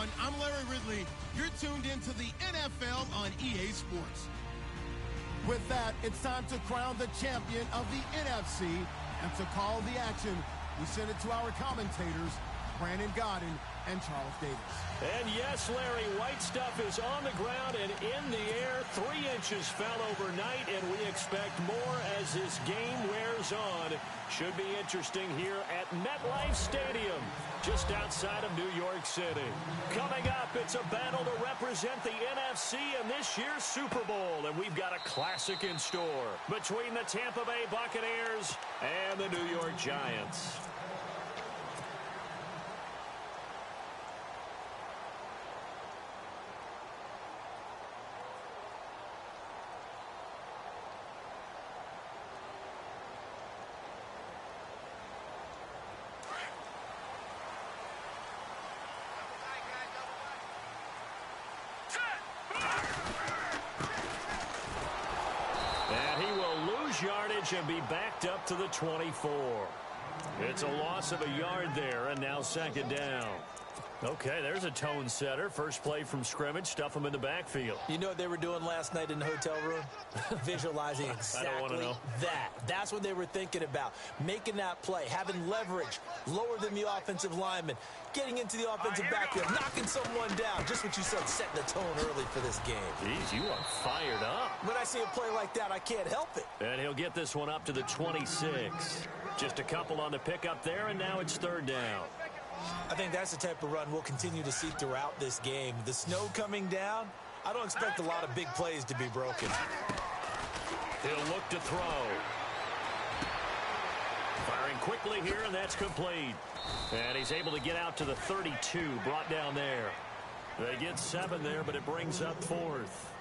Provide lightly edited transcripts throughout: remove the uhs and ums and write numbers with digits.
everyone. I'm Larry Ridley. You're tuned into the NFL on EA Sports. With that, it's time to crown the champion of the NFC. And to call the action, we send it to our commentators, Brandon Godden and Charles Davis. And yes, Larry, white stuff is on the ground and in the air. 3 inches fell overnight, and we expect more as this game wears on. Should be interesting here at MetLife Stadium, just outside of New York City. Coming up, it's a battle to represent the NFC in this year's Super Bowl, and we've got a classic in store between the Tampa Bay Buccaneers and the New York Giants. Yardage and be backed up to the 24. It's a loss of a yard there, and now 2nd down. Okay, there's a tone setter. First play from scrimmage, stuff them in the backfield. You know what they were doing last night in the hotel room? Visualizing exactly that. That's what they were thinking about. Making that play, having leverage, lower than the offensive lineman, getting into the offensive backfield, knocking someone down. Just what you said, setting the tone early for this game. Jeez, you are fired up. When I see a play like that, I can't help it. And he'll get this one up to the 26. Just a couple on the pickup there, and now it's 3rd down. I think that's the type of run we'll continue to see throughout this game. The snow coming down, I don't expect a lot of big plays to be broken. He'll look to throw. Firing quickly here, and that's complete. And he's able to get out to the 32, brought down there. They get 7 there, but it brings up 4th.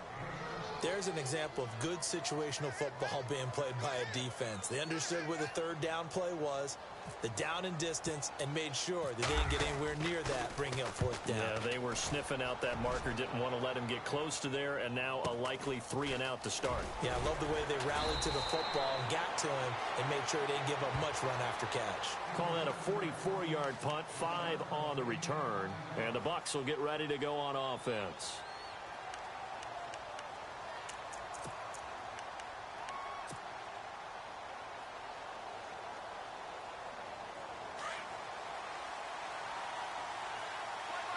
There's an example of good situational football being played by a defense. They understood where the 3rd down play was, the down and distance, and made sure that they didn't get anywhere near that, bringing up 4th down. Yeah, they were sniffing out that marker, didn't want to let him get close to there, and now a likely 3 and out to start. Yeah, I love the way they rallied to the football and got to him and made sure they didn't give up much run after catch. Call that a 44-yard punt, 5 on the return, and the Bucs will get ready to go on offense.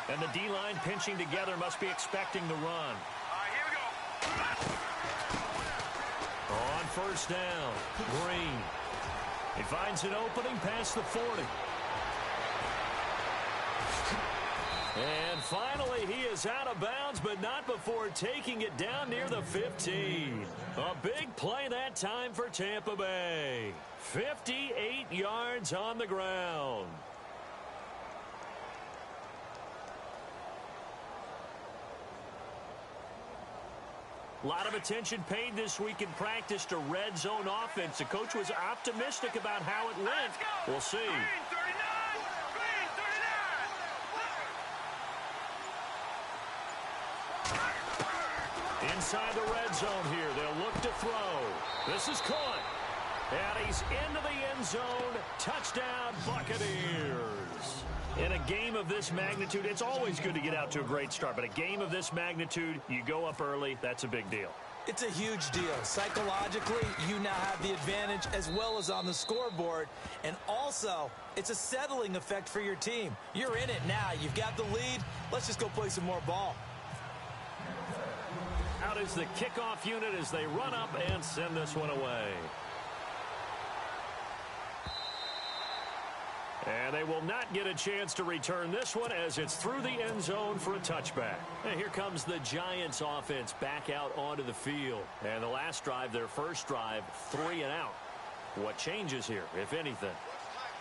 And the D-line pinching together must be expecting the run. All right, here we go. On 1st down, Green. He finds an opening past the 40. And finally, he is out of bounds, but not before taking it down near the 15. A big play that time for Tampa Bay. 58 yards on the ground. A lot of attention paid this week in practice to red zone offense. The coach was optimistic about how it went. We'll see. Green 39! Green 39! Inside the red zone here. They'll look to throw. This is caught. And he's into the end zone. Touchdown, Buccaneers. In a game of this magnitude, it's always good to get out to a great start. But a game of this magnitude, you go up early, that's a big deal. It's a huge deal. Psychologically, you now have the advantage as well as on the scoreboard. And also, it's a settling effect for your team. You're in it now. You've got the lead. Let's just go play some more ball. Out is the kickoff unit as they run up and send this one away. And they will not get a chance to return this one as it's through the end zone for a touchback. And here comes the Giants offense back out onto the field. And the last drive, their first drive, 3 and out. What changes here, if anything?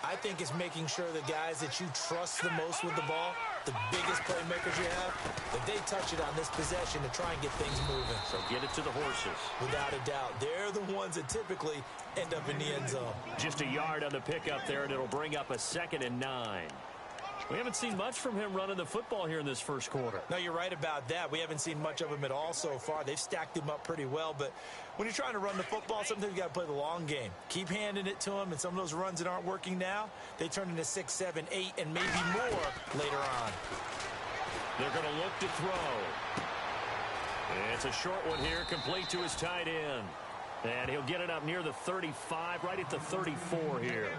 I think it's making sure the guys that you trust the most with the ball, the biggest playmakers you have, that they touch it on this possession to try and get things moving. So get it to the horses. Without a doubt. They're the ones that typically end up in the end zone. Just a yard on the pickup there, and it'll bring up a 2nd and 9. We haven't seen much from him running the football here in this first quarter. No, you're right about that. We haven't seen much of him at all so far. They've stacked him up pretty well, but when you're trying to run the football, sometimes you got to play the long game. Keep handing it to him, and some of those runs that aren't working now, they turn into 6, 7, 8, and maybe more later on. They're going to look to throw. It's a short one here, complete to his tight end. And he'll get it up near the 35, right at the 34 here.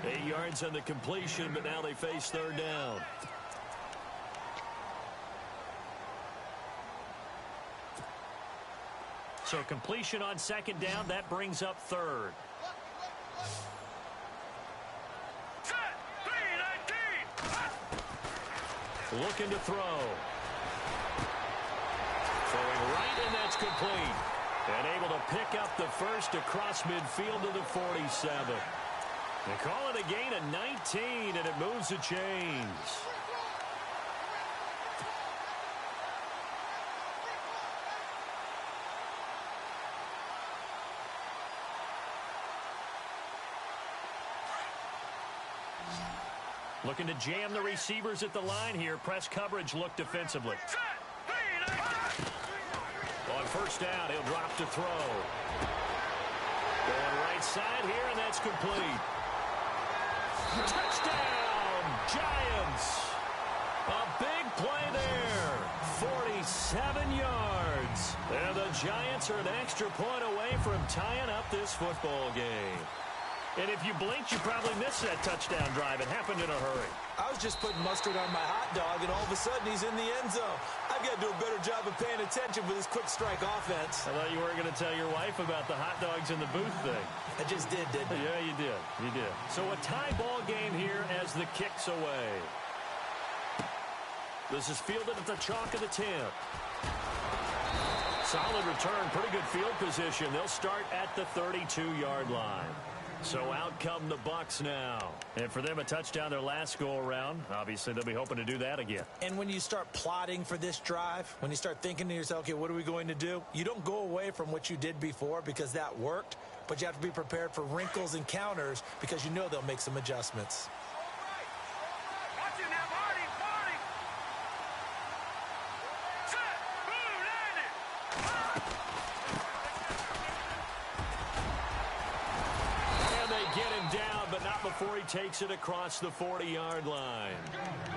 8 yards on the completion, but now they face third down. So completion on second down, that brings up third. Set, 3-19. Looking to throw. Throwing right, and that's complete. And able to pick up the first across midfield to the 47. They call it a gain of 19, and it moves the chains. Looking to jam the receivers at the line here. Press coverage look defensively. Set, 3-19. On first down, he'll drop to throw. Going right side here, and that's complete. Touchdown, Giants. A big play there. 47 yards. And the Giants are an extra point away from tying up this football game. And if you blinked, you probably missed that touchdown drive. It happened in a hurry. I was just putting mustard on my hot dog, and all of a sudden he's in the end zone. I've got to do a better job of paying attention for this quick strike offense. I thought you weren't going to tell your wife about the hot dogs in the booth thing. I just did, didn't I? Yeah, you did. You did. So a tie ball game here as the kick's away. This is fielded at the chalk of the 10. Solid return, pretty good field position. They'll start at the 32-yard line. So out come the Bucs now. And for them, a touchdown their last go-around. Obviously, they'll be hoping to do that again. And when you start plotting for this drive, when you start thinking to yourself, okay, what are we going to do? You don't go away from what you did before because that worked, but you have to be prepared for wrinkles and counters because you know they'll make some adjustments. Watch it now, Marty, Marty. Set, boom, landed. And they get him down, but not before he takes it across the 40-yard line.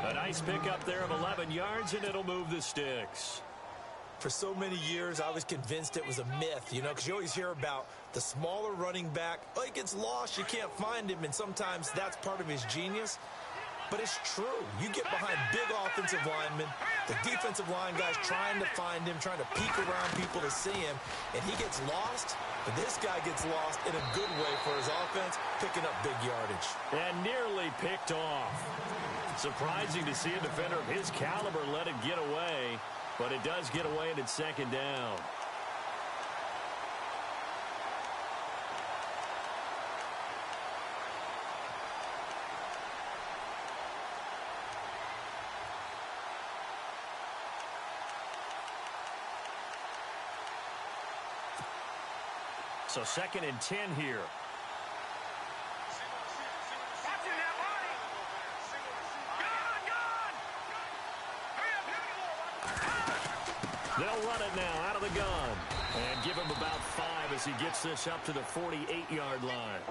A nice pickup there of 11 yards, and it'll move the sticks. For so many years, I was convinced it was a myth, you know, because you always hear about the smaller running back. Oh, he gets lost, you can't find him, and sometimes that's part of his genius. But it's true. You get behind big offensive linemen, the defensive line guys trying to find him, trying to peek around people to see him, and he gets lost, but this guy gets lost in a good way for his offense, picking up big yardage. And nearly picked off. Surprising to see a defender of his caliber let it get away, but it does get away and it's second down. So second and 10 here. Watch it now, Marty. Gun, gun. They'll run it now out of the gun. And give him about 5 as he gets this up to the 48-yard line.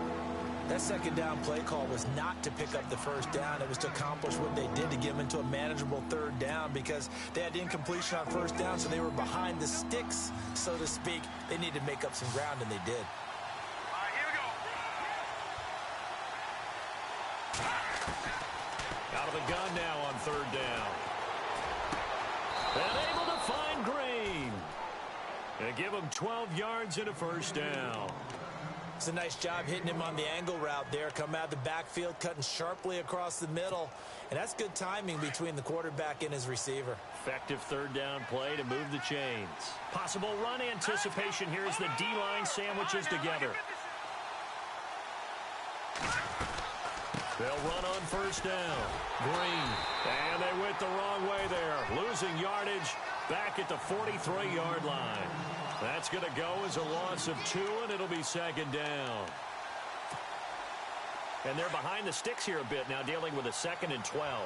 That second down play call was not to pick up the first down. It was to accomplish what they did to get them into a manageable third down because they had incompletion on first down, so they were behind the sticks, so to speak. They needed to make up some ground, and they did. All right, here we go. Out of the gun now on third down. And able to find Green. And give him 12 yards and a first down. It's a nice job hitting him on the angle route there. Come out of the backfield, cutting sharply across the middle. And that's good timing between the quarterback and his receiver. Effective third down play to move the chains. Possible run anticipation here as the D-line sandwiches together. They'll run on first down. Green. And they went the wrong way there. Losing yardage back at the 43-yard line. That's going to go as a loss of 2, and it'll be second down. And they're behind the sticks here a bit now, dealing with a 2nd and 12.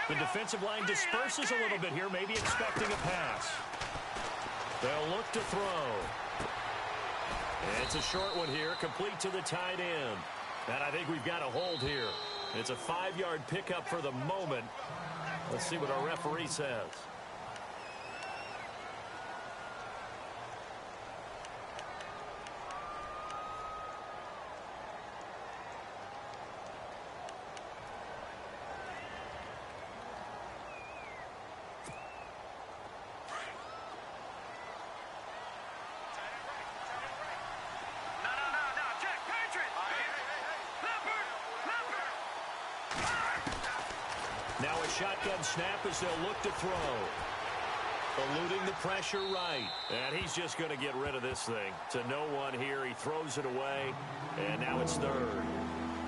The defensive line disperses a little bit here, maybe expecting a pass. They'll look to throw. And it's a short one here, complete to the tight end. And I think we've got a hold here. It's a 5-yard pickup for the moment. Let's see what our referee says. Now a shotgun snap as they'll look to throw. Eluding the pressure right. And he's just going to get rid of this thing. To no one here. He throws it away. And now it's third.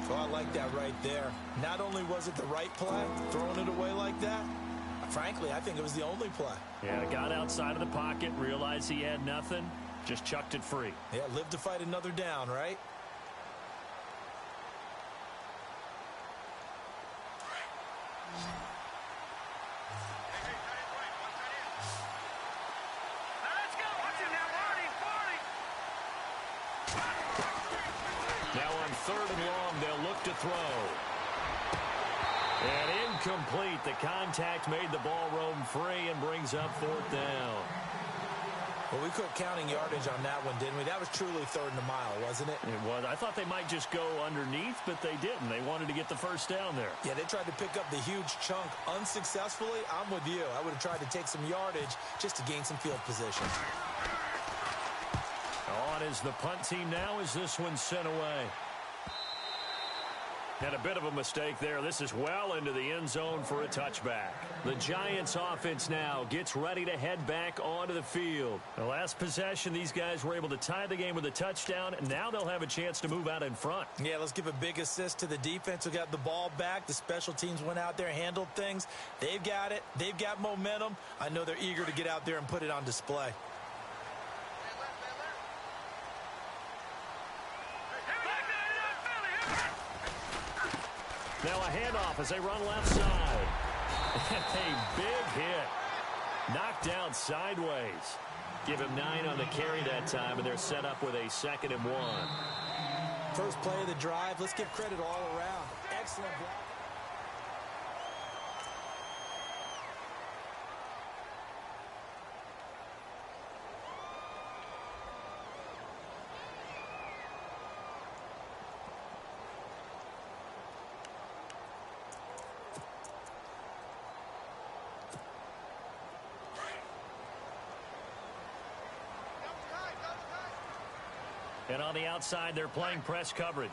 So I like that right there. Not only was it the right play, throwing it away like that, frankly, I think it was the only play. Yeah, got outside of the pocket, realized he had nothing, just chucked it free. Yeah, live to fight another down, right? Now on third and long, they'll look to throw. And incomplete. The contact made the ball roam free and brings up fourth down. Well, we quit counting yardage on that one, didn't we? That was truly third and a mile, wasn't it? It was. I thought they might just go underneath, but they didn't. They wanted to get the first down there. Yeah, they tried to pick up the huge chunk unsuccessfully. I'm with you. I would have tried to take some yardage just to gain some field position. On is the punt team now as this one's sent away. And a bit of a mistake there. This is well into the end zone for a touchback. The Giants offense now gets ready to head back onto the field. The last possession, these guys were able to tie the game with a touchdown, and now they'll have a chance to move out in front. Yeah, let's give a big assist to the defense who got the ball back. The special teams went out there, handled things. They've got it. They've got momentum. I know they're eager to get out there and put it on display. Now a handoff as they run left side. A big hit. Knocked down sideways. Give him 9 on the carry that time, and they're set up with a 2nd and 1. First play of the drive. Let's give credit all around. Excellent block. And on the outside, they're playing press coverage.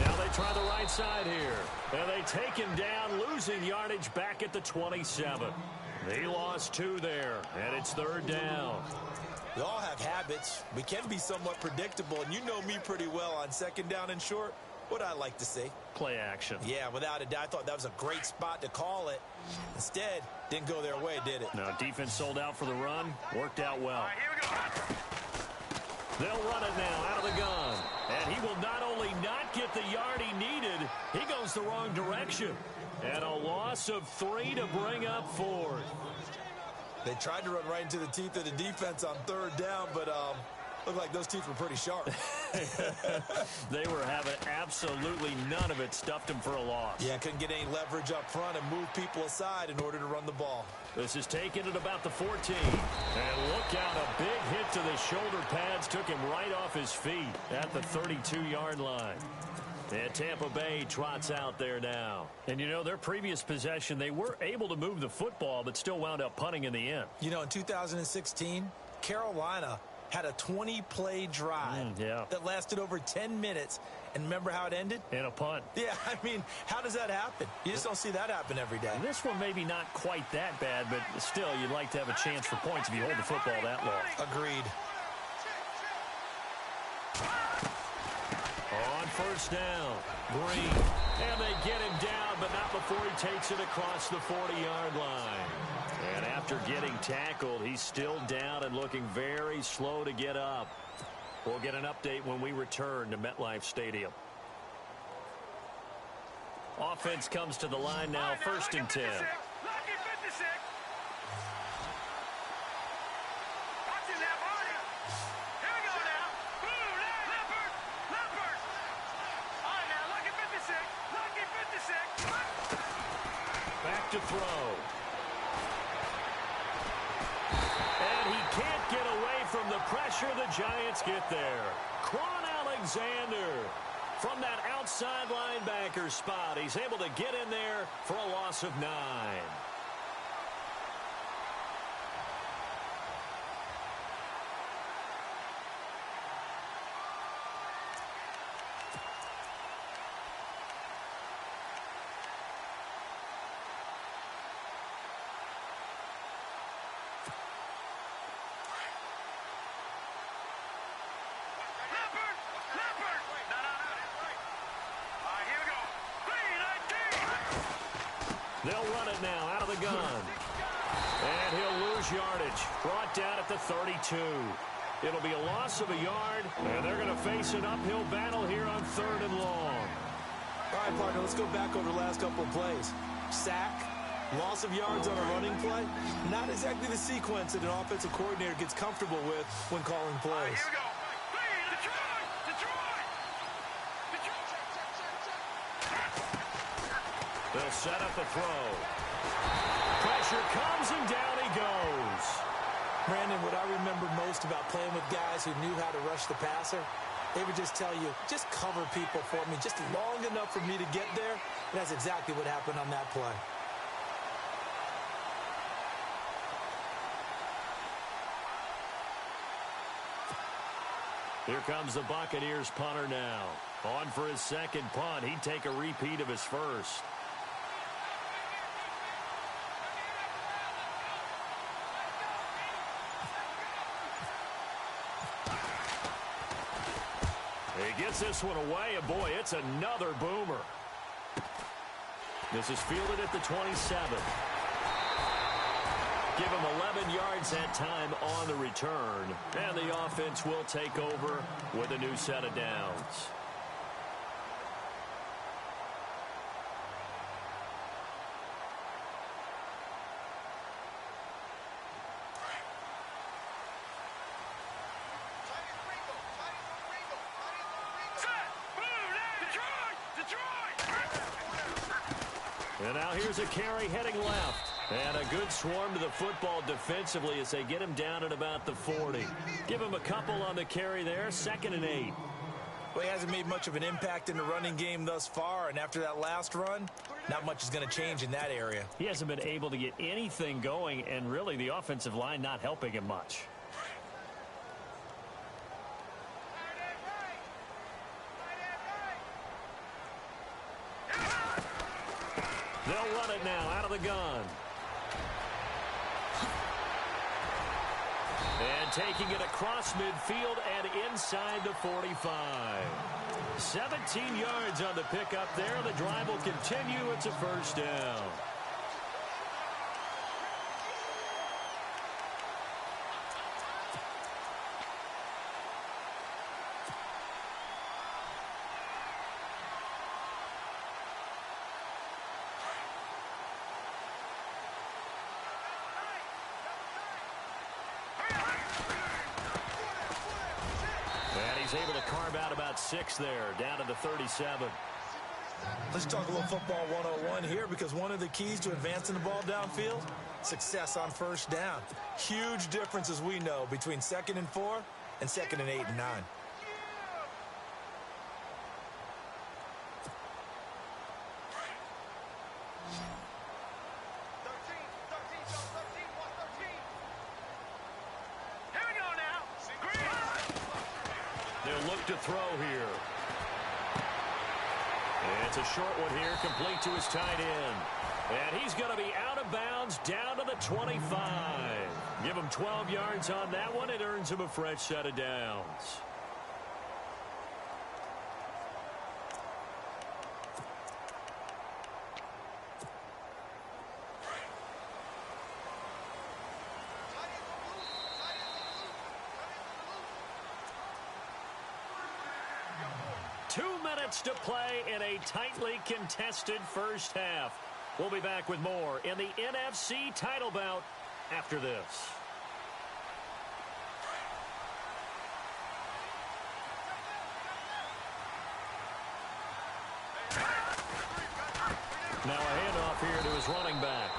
Now they try the right side here. And they take him down, losing yardage back at the 27. They lost 2 there, and it's 3rd down. We all have habits. We can be somewhat predictable, and you know me pretty well on 2nd down and short. What I like to see. Play action. Yeah, without a doubt, I thought that was a great spot to call it. Instead, didn't go their way, did it? Now, defense sold out for the run. Worked out well. All right, here we go. They'll run it now out of the gun. And he will not only not get the yard he needed, he goes the wrong direction. And a loss of 3 to bring up 4th. They tried to run right into the teeth of the defense on 3rd down, but looked like those teeth were pretty sharp. They were having absolutely none of it. Stuffed them for a loss. Yeah, couldn't get any leverage up front and move people aside in order to run the ball. This is taken at about the 14. And look out, a big hit to the shoulder pads. Took him right off his feet at the 32-yard line. And Tampa Bay trots out there now. And, you know, their previous possession, they were able to move the football, but still wound up punting in the end. You know, in 2016, Carolina had a 20-play drive that lasted over 10 minutes. And remember how it ended? In a punt. Yeah, I mean, how does that happen? You just don't see that happen every day. And this one maybe not quite that bad, but still, you'd like to have a chance for points if you hold the football that long. Agreed. On 1st down, Green. And they get him down, but not before he takes it across the 40-yard line. And after getting tackled, he's still down and looking very slow to get up. We'll get an update when we return to MetLife Stadium. Offense comes to the line now, 1st and 10. look to throw. And he can't get away from the pressure. The Giants get there. Quan Alexander from that outside linebacker spot. He's able to get in there for a loss of 9. They'll run it now out of the gun. And he'll lose yardage. Brought down at the 32. It'll be a loss of a yard, and they're going to face an uphill battle here on 3rd and long. All right, partner, let's go back over the last couple of plays. Sack, loss of yards on a running play. Not exactly the sequence that an offensive coordinator gets comfortable with when calling plays. Here we go. They'll set up the throw. Pressure comes, and down he goes. Brandon, what I remember most about playing with guys who knew how to rush the passer, they would just tell you, just cover people for me, just long enough for me to get there. And that's exactly what happened on that play. Here comes the Buccaneers punter now. On for his second punt. He'd take a repeat of his first. He gets this one away, and boy, it's another boomer. This is fielded at the 27. Give him 11 yards that time on the return. And the offense will take over with a new set of downs. And now here's a carry heading left. And a good swarm to the football defensively as they get him down at about the 40. Give him a couple on the carry there. 2nd and 8. Well, he hasn't made much of an impact in the running game thus far. And after that last run, not much is going to change in that area. He hasn't been able to get anything going. And really, the offensive line not helping him much. They'll run it now out of the gun. And taking it across midfield and inside the 45. 17 yards on the pickup there. The drive will continue. It's a first down. He's able to carve out about 6 there, down to the 37. Let's talk a little football 101 here, because one of the keys to advancing the ball downfield, success on first down. Huge difference, as we know, between 2nd and 4 and 2nd and 8 and 9. Look to throw here. It's a short one here, complete to his tight end. And he's going to be out of bounds down to the 25. Give him 12 yards on that one. It earns him a fresh set of downs. To play in a tightly contested first half. We'll be back with more in the NFC title bout after this. Now a handoff here to his running back.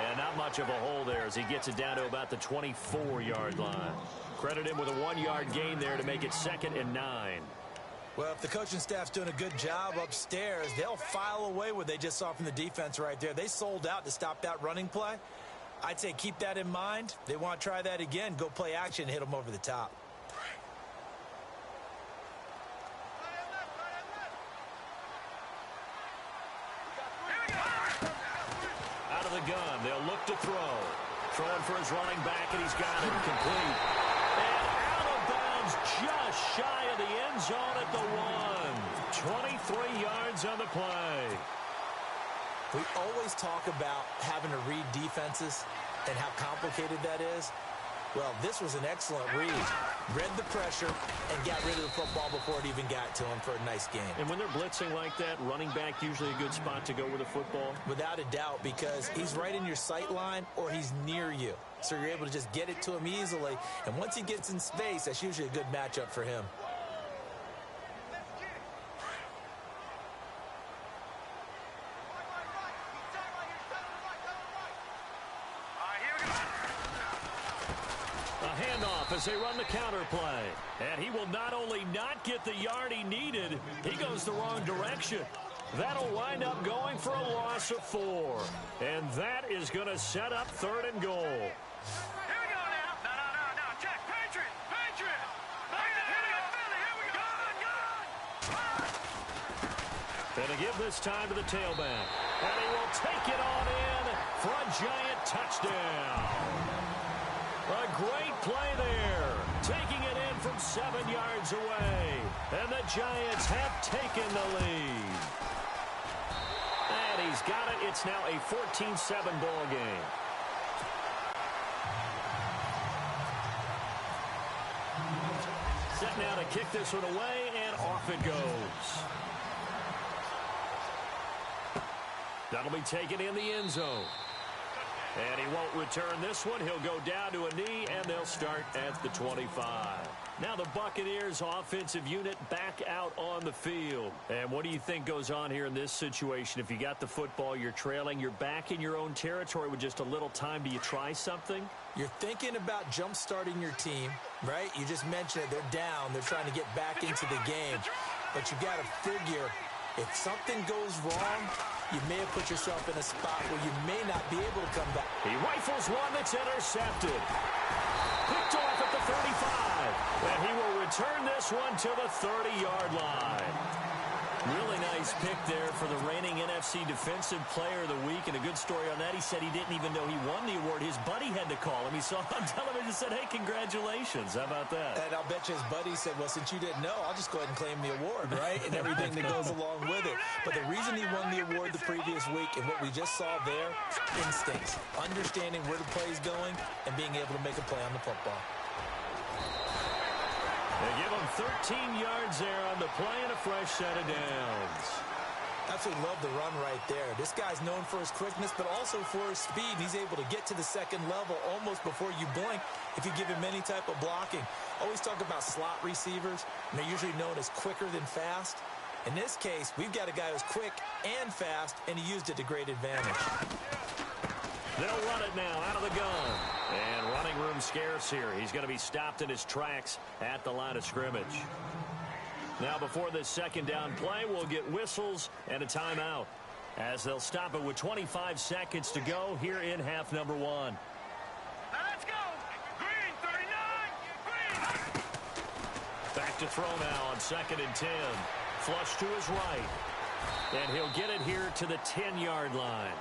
And not much of a hole there as he gets it down to about the 24-yard line. Credit him with a 1-yard gain there to make it 2nd and 9. Well, if the coaching staff's doing a good job upstairs, they'll file away what they just saw from the defense right there. They sold out to stop that running play. I'd say keep that in mind. They want to try that again. Go play action and hit them over the top. Out of the gun, they'll look to throw. Throwing for his running back, and he's got it complete. And out of bounds, just shy of the end zone at the 1. 23 yards on the play. We always talk about having to read defenses and how complicated that is. Well, this was an excellent read. Read the pressure and got rid of the football before it even got to him for a nice game. And when they're blitzing like that, running back usually a good spot to go with a football? Without a doubt, because he's right in your sight line or he's near you. So you're able to just get it to him easily. And once he gets in space, that's usually a good matchup for him. As they run the counter play. And he will not only not get the yard he needed, he goes the wrong direction. That'll wind up going for a loss of 4. And that is going to set up 3rd and goal. Here we go now. No. Check. Patriot. Here we go, Philly. Here we go. And to give this time to the tailback. And he will take it on in for a giant touchdown. A great play there, taking it in from 7 yards away. And the Giants have taken the lead. And he's got it. It's now a 14-7 ball game. Set now to kick this one away, and off it goes. That'll be taken in the end zone. And he won't return this one. He'll go down to a knee, and they'll start at the 25. Now the Buccaneers offensive unit back out on the field. And what do you think goes on here in this situation? If you got the football, you're trailing, you're back in your own territory with just a little time. Do you try something? You're thinking about jump-starting your team, right? You just mentioned it. They're down. They're trying to get back into the game. But you got to figure if something goes wrong, you may have put yourself in a spot where you may not be able to come back. He rifles one that's intercepted. Picked off at the 35. And he will return this one to the 30-yard line. Really nice pick there for the reigning NFC Defensive Player of the Week. And a good story on that. He said he didn't even know he won the award. His buddy had to call him. He saw him on television and said, hey, congratulations. How about that? And I'll bet you his buddy said, well, since you didn't know, I'll just go ahead and claim the award, right? And everything that goes along with it. But the reason he won the award the previous week and what we just saw there, instincts. Understanding where the play is going and being able to make a play on the football. They give him 13 yards there on the play and a fresh set of downs. Absolutely love the run right there. This guy's known for his quickness, but also for his speed. He's able to get to the second level almost before you blink if you give him any type of blocking. Always talk about slot receivers, and they're usually known as quicker than fast. In this case, we've got a guy who's quick and fast, and he used it to great advantage. They'll run it now out of the gun. And running room scarce here. He's going to be stopped in his tracks at the line of scrimmage. Now before this second down play, we'll get whistles and a timeout as they'll stop it with 25 seconds to go here in half number 1. Now let's go. Green, 39. Green. Back to throw now on 2nd and 10. Flush to his right. And he'll get it here to the 10-yard line.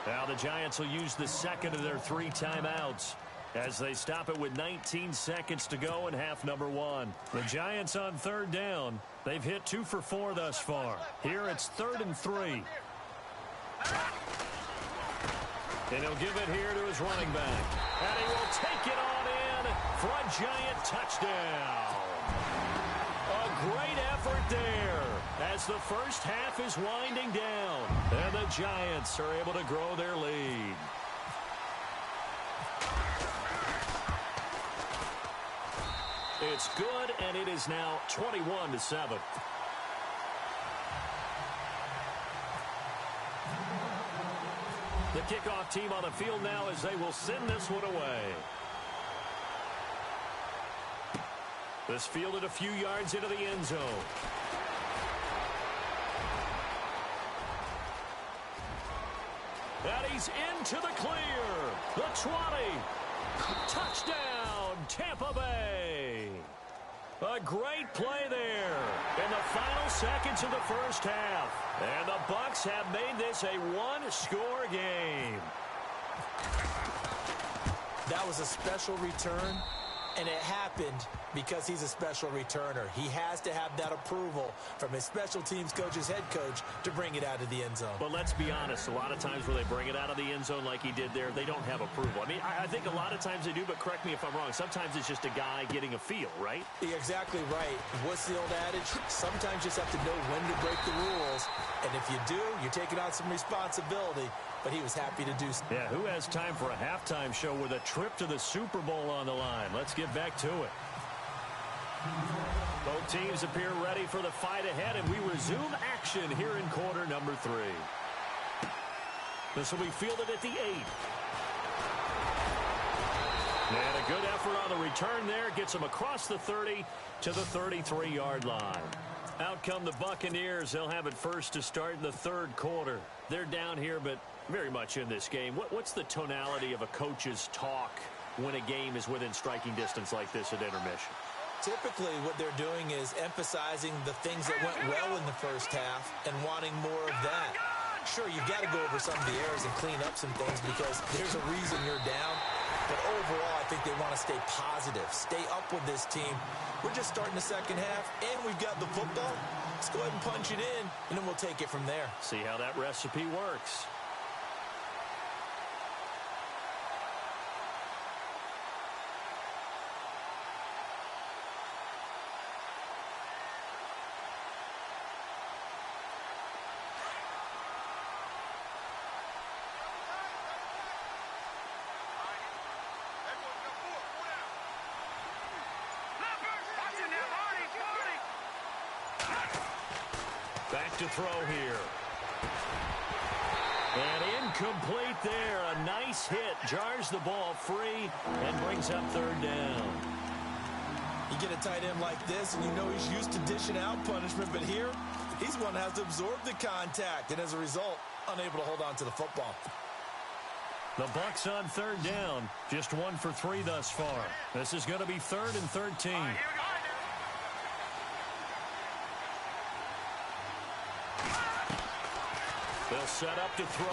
Now the Giants will use the second of their 3 timeouts as they stop it with 19 seconds to go in half number 1. The Giants on 3rd down. They've hit 2 for 4 thus far. Here it's 3rd and 3. And he'll give it here to his running back. And he will take it on in for a giant touchdown. A great effort there as the first half is winding down. And the Giants are able to grow their lead. It's good, and it is now 21-7. The kickoff team on the field now as they will send this one away. This fielded a few yards into the end zone. And he's into the clear. The 20. Touchdown, Tampa Bay. A great play there in the final seconds of the first half. And the Bucs have made this a one-score game. That was a special return, and it happened because he's a special returner. He has to have that approval from his special teams coach's head coach to bring it out of the end zone. But let's be honest, a lot of times where they bring it out of the end zone like he did there, they don't have approval. I mean, I think a lot of times they do, but correct me if I'm wrong. Sometimes it's just a guy getting a feel, right? You're exactly right. What's the old adage? Sometimes you just have to know when to break the rules. And if you do, you're taking on some responsibility. But he was happy to do so. Yeah, who has time for a halftime show with a trip to the Super Bowl on the line? Let's get back to it. Both teams appear ready for the fight ahead, and we resume action here in quarter number 3. This will be fielded at the 8. And a good effort on the return there. Gets him across the 30 to the 33-yard line. Out come the Buccaneers. They'll have it first to start in the third quarter. They're down here, but very much in this game. What's the tonality of a coach's talk when a game is within striking distance like this at intermission? Typically, what they're doing is emphasizing the things that went well in the first half and wanting more of that. Sure, you've got to go over some of the errors and clean up some things because there's a reason you're down. But overall, I think they want to stay positive, stay up with this team. We're just starting the second half, and we've got the football. Let's go ahead and punch it in, and then we'll take it from there. See how that recipe works. Back to throw here. And incomplete there. A nice hit. Jars the ball free and brings up third down. You get a tight end like this, and you know he's used to dishing out punishment, but here, he's one that has to absorb the contact, and as a result, unable to hold on to the football. The Bucs on third down. Just 1 for 3 thus far. This is going to be 3rd and 13. They'll set up to throw.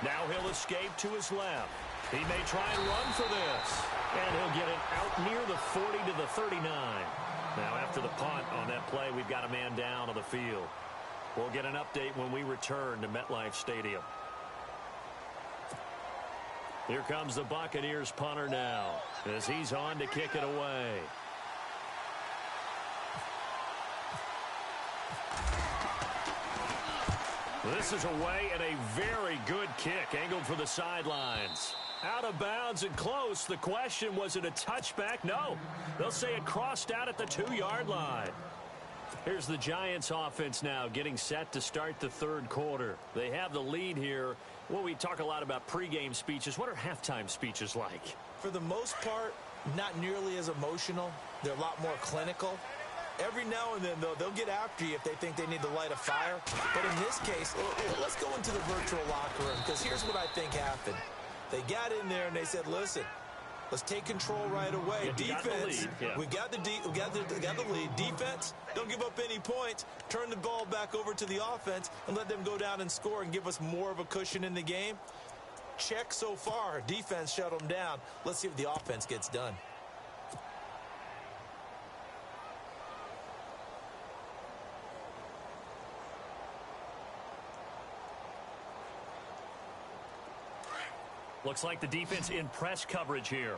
Now he'll escape to his left. He may try and run for this. And he'll get it out near the 40 to the 39. Now after the punt on that play, we've got a man down on the field. We'll get an update when we return to MetLife Stadium. Here comes the Buccaneers punter now as he's on to kick it away. This is away and a very good kick angled for the sidelines. Out of bounds and close. The question, was it a touchback? No. They'll say it crossed out at the 2-yard line. Here's the Giants offense now getting set to start the third quarter. They have the lead here. Well, we talk a lot about pregame speeches. What are halftime speeches like? For the most part, not nearly as emotional. They're a lot more clinical. Every now and then, though, they'll get after you if they think they need to light a fire. But in this case, let's go into the virtual locker room, because here's what I think happened. They got in there and they said, listen, let's take control right away. Defense, we got the lead. Defense, don't give up any points. Turn the ball back over to the offense and let them go down and score and give us more of a cushion in the game. Check so far. Defense shut them down. Let's see if the offense gets done. Looks like the defense in press coverage here.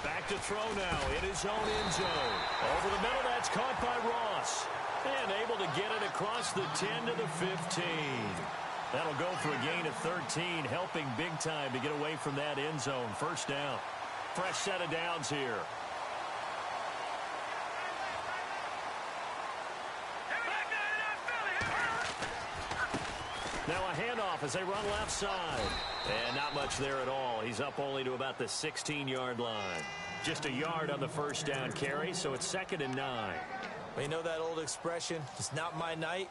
Back to throw now in his own end zone. Over the middle, that's caught by Ross. And able to get it across the 10 to the 15. That'll go for a gain of 13, helping big time to get away from that end zone. First down. Fresh set of downs here. Now a handoff as they run left side. And not much there at all. He's up only to about the 16-yard line. Just a yard on the first down carry, so it's 2nd and 9. Well, you know that old expression, it's not my night?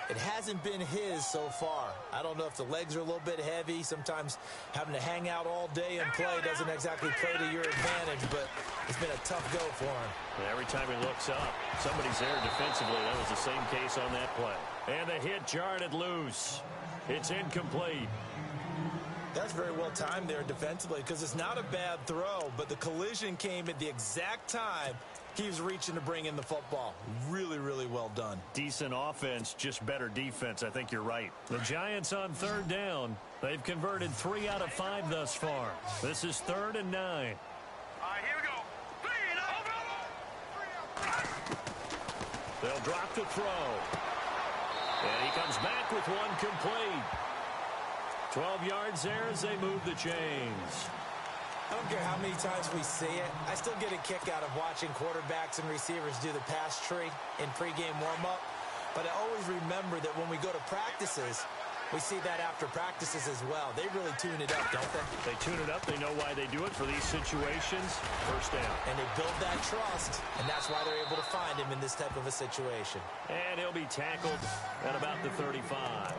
It hasn't been his so far. I don't know if the legs are a little bit heavy. Sometimes having to hang out all day and play doesn't exactly play to your advantage, but it's been a tough go for him. And every time he looks up, somebody's there defensively. That was the same case on that play. And the hit jarred it loose. It's incomplete. That's very well timed there defensively because it's not a bad throw, but the collision came at the exact time he was reaching to bring in the football. Really, really well done. Decent offense, just better defense. I think you're right. The Giants on 3rd down. They've converted 3 out of 5 thus far. This is 3rd and 9. All right, here we go. They'll drop the throw. And he comes back with one complete. 12 yards there as they move the chains. I don't care how many times we see it. I still get a kick out of watching quarterbacks and receivers do the pass tree in pregame warm-up. But I always remember that when we go to practices, we see that after practices as well. They really tune it up, don't they? They tune it up. They know why they do it for these situations. First down. And they build that trust, and that's why they're able to find him in this type of a situation. And he'll be tackled at about the 35.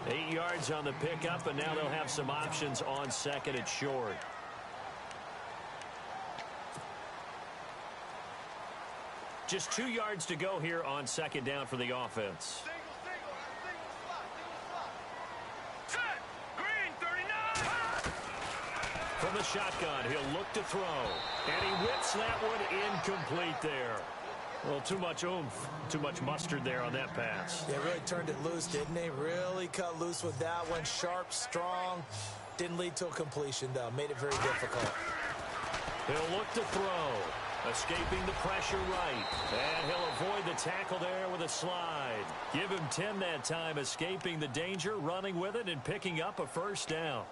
8 yards on the pickup, and now they'll have some options on 2nd and short. Just 2 yards to go here on 2nd down for the offense. Set. Green, 39. From the shotgun, he'll look to throw. And he whips that one incomplete there. Well, too much oomph, too much mustard there on that pass. Yeah, really turned it loose, didn't he? Really cut loose with that one. Sharp, strong. Didn't lead to a completion, though. Made it very difficult. He'll look to throw. Escaping the pressure right. And he'll avoid the tackle there with a slide. Give him 10 that time, escaping the danger, running with it, and picking up a first down.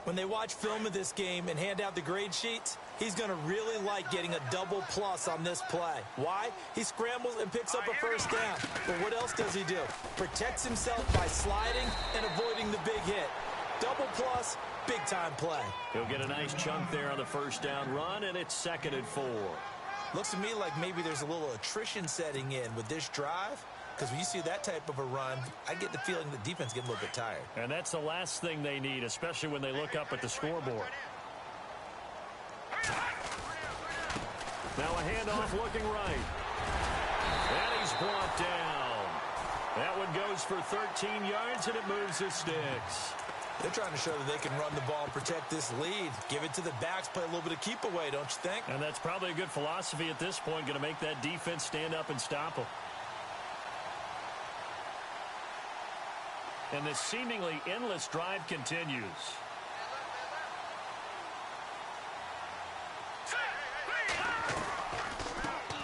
When they watch film of this game and hand out the grade sheets, he's going to really like getting a double plus on this play. Why? He scrambles and picks up a first down. But what else does he do? Protects himself by sliding and avoiding the big hit. Double plus, big-time play. He'll get a nice chunk there on the first down run, and it's 2nd and 4. Looks to me like maybe there's a little attrition setting in with this drive, because when you see that type of a run, I get the feeling the defense getting a little bit tired. And that's the last thing they need, especially when they look up at the scoreboard. Now a handoff looking right. And he's brought down. That one goes for 13 yards, and it moves the sticks. They're trying to show that they can run the ball and protect this lead. Give it to the backs, play a little bit of keep away, don't you think? And that's probably a good philosophy at this point, going to make that defense stand up and stop them. And this seemingly endless drive continues.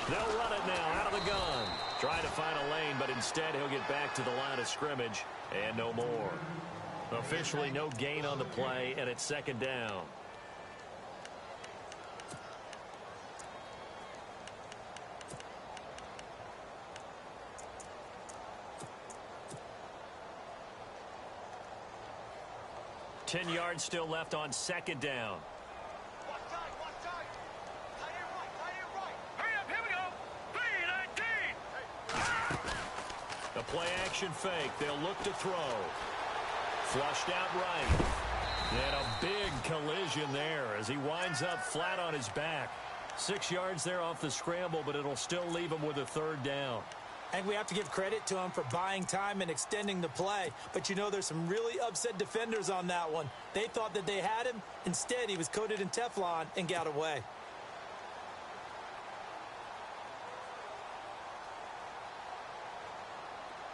They'll run it now out of the gun. Try to find a lane, but instead he'll get back to the line of scrimmage and no more. Officially no gain on the play, and it's 2nd down. Ten yards still left on 2nd down. Hurry up, here we go. 3-19. The play action fake. They'll look to throw. Flushed out right. And a big collision there as he winds up flat on his back. 6 yards there off the scramble, but it'll still leave him with a 3rd down. I think we have to give credit to him for buying time and extending the play. But you know, there's some really upset defenders on that one. They thought that they had him. Instead, he was coated in Teflon and got away.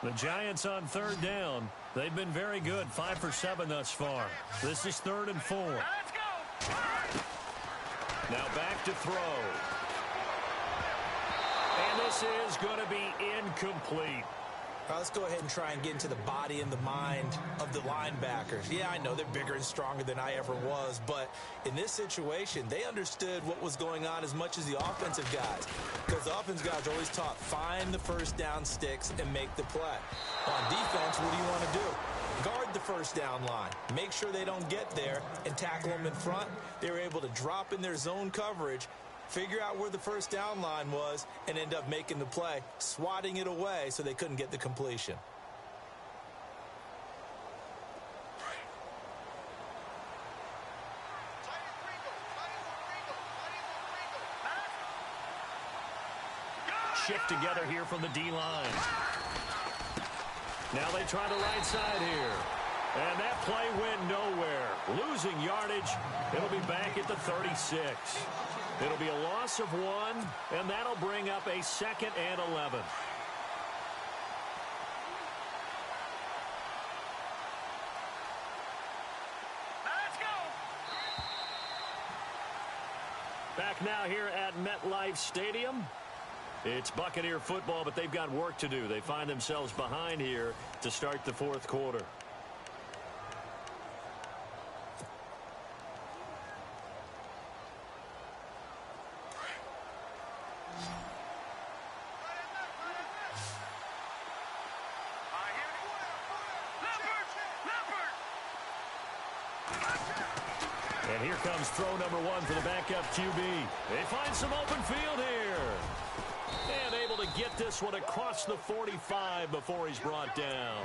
The Giants on 3rd down. They've been very good, 5 for 7 thus far. This is 3rd and 4. Let's go. Now back to throw. And this is going to be incomplete. Let's go ahead and try and get into the body and the mind of the linebackers. Yeah, I know they're bigger and stronger than I ever was, but in this situation, they understood what was going on as much as the offensive guys, because the offensive guys are always taught, find the first down sticks and make the play. On defense, what do you want to do? Guard the first down line. Make sure they don't get there and tackle them in front. They were able to drop in their zone coverage, figure out where the first down line was, and end up making the play, swatting it away so they couldn't get the completion. Shift together here from the D-line. Now they try the right side here. And that play went nowhere. Losing yardage. It'll be back at the 36. It'll be a loss of 1, and that'll bring up a 2nd and 11. Let's go. Back now here at MetLife Stadium. It's Buccaneer football, but they've got work to do. They find themselves behind here to start the 4th quarter. And here comes throw number 1 for the backup QB. They find some open field here. And able to get this one across the 45 before he's brought down.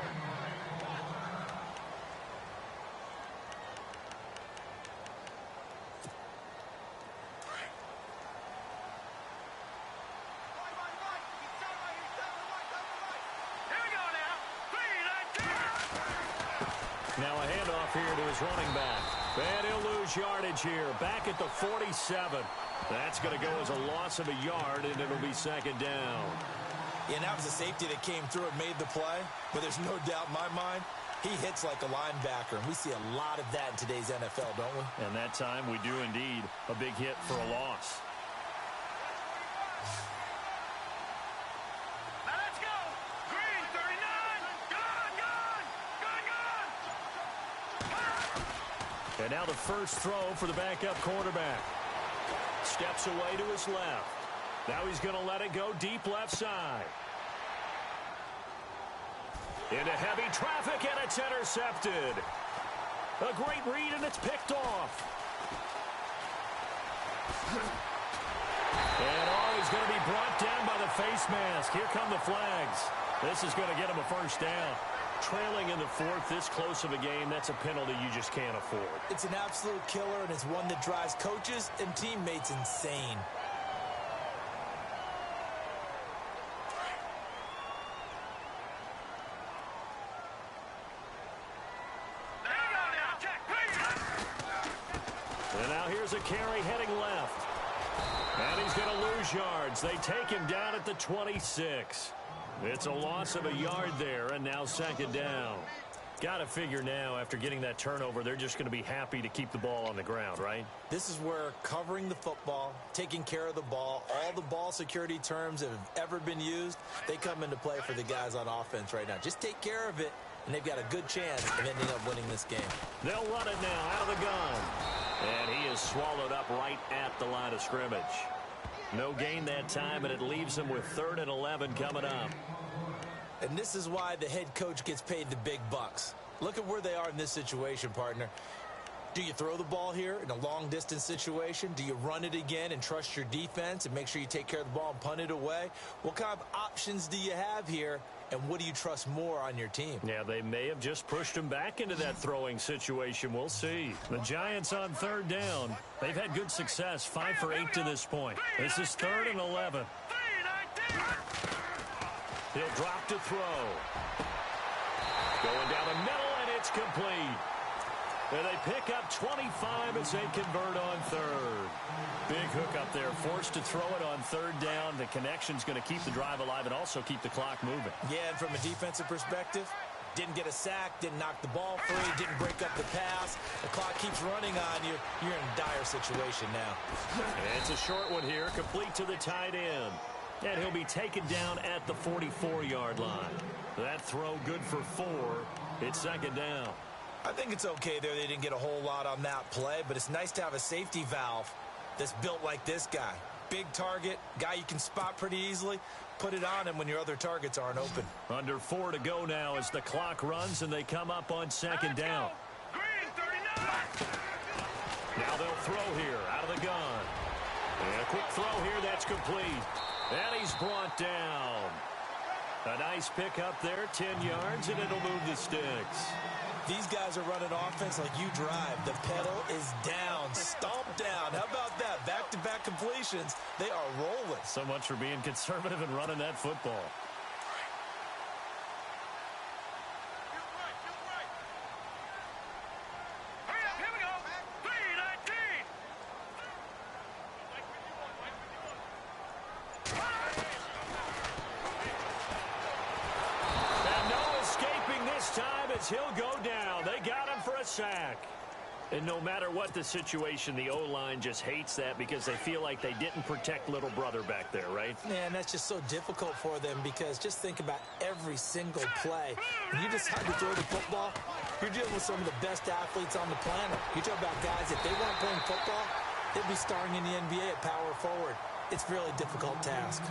Now a handoff here to his running back. And he'll lose yardage here. Back at the 47. That's going to go as a loss of a yard, and it'll be 2nd down. Yeah, and that was a safety that came through and made the play. But there's no doubt in my mind, he hits like a linebacker. And we see a lot of that in today's NFL, don't we? And that time we do indeed. A big hit for a loss. Let's go. Green 39. Gone, gone. Gone, gone. And now the first throw for the backup quarterback. Steps away to his left. Now he's going to let it go deep left side. Into heavy traffic, and it's intercepted. A great read, and it's picked off. And he's going to be brought down by the face mask. Here come the flags. This is going to get him a first down. Trailing in the 4th, this close of a game, that's a penalty you just can't afford. It's an absolute killer, and it's one that drives coaches and teammates insane. And now here's a carry heading left. And he's going to lose yards. They take him down at the 26. It's a loss of a yard there, and now 2nd down. Got to figure now, after getting that turnover, they're just going to be happy to keep the ball on the ground, right? This is where covering the football, taking care of the ball, all the ball security terms that have ever been used, they come into play for the guys on offense right now. Just take care of it, and they've got a good chance of ending up winning this game. They'll run it now out of the gun. And he is swallowed up right at the line of scrimmage. No gain that time, and it leaves him with 3rd and 11 coming up. And this is why the head coach gets paid the big bucks. Look at where they are in this situation, partner. Do you throw the ball here in a long-distance situation? Do you run it again and trust your defense and make sure you take care of the ball and punt it away? What kind of options do you have here, and what do you trust more on your team? Yeah, they may have just pushed him back into that throwing situation. We'll see. The Giants on 3rd down. They've had good success, 5 for 8 to this point. This is 3rd and 11. He'll drop to throw. Going down the middle, and it's complete. And they pick up 25 as they convert on 3rd. Big hook up there, forced to throw it on 3rd down. The connection's going to keep the drive alive and also keep the clock moving. Yeah, and from a defensive perspective, didn't get a sack, didn't knock the ball free, didn't break up the pass. The clock keeps running on you. You're in a dire situation now. And it's a short one here, complete to the tight end. And he'll be taken down at the 44-yard line. That throw good for 4. It's second down. I think it's okay there. They didn't get a whole lot on that play, but it's nice to have a safety valve that's built like this guy. Big target, guy you can spot pretty easily. Put it on him when your other targets aren't open. Under 4 to go now as the clock runs and they come up on second down. Green 39. Now they'll throw here out of the gun. And a quick throw here that's complete. And he's brought down. A nice pick up there, 10 yards, and it'll move the sticks. These guys are running offense like you drive. The pedal is down, stomp down. How about that? Back-to-back completions. They are rolling. So much for being conservative and running that football. Hurry up, here we go. 319. And no escaping this time as he'll go down. They got him for a sack. And no matter what the situation, the O-line just hates that because they feel like they didn't protect little brother back there, right? Man, that's just so difficult for them because just think about every single play. When you decide to throw the football, you're dealing with some of the best athletes on the planet. You talk about guys, if they weren't playing football, they'd be starring in the NBA at power forward. It's a really difficult task.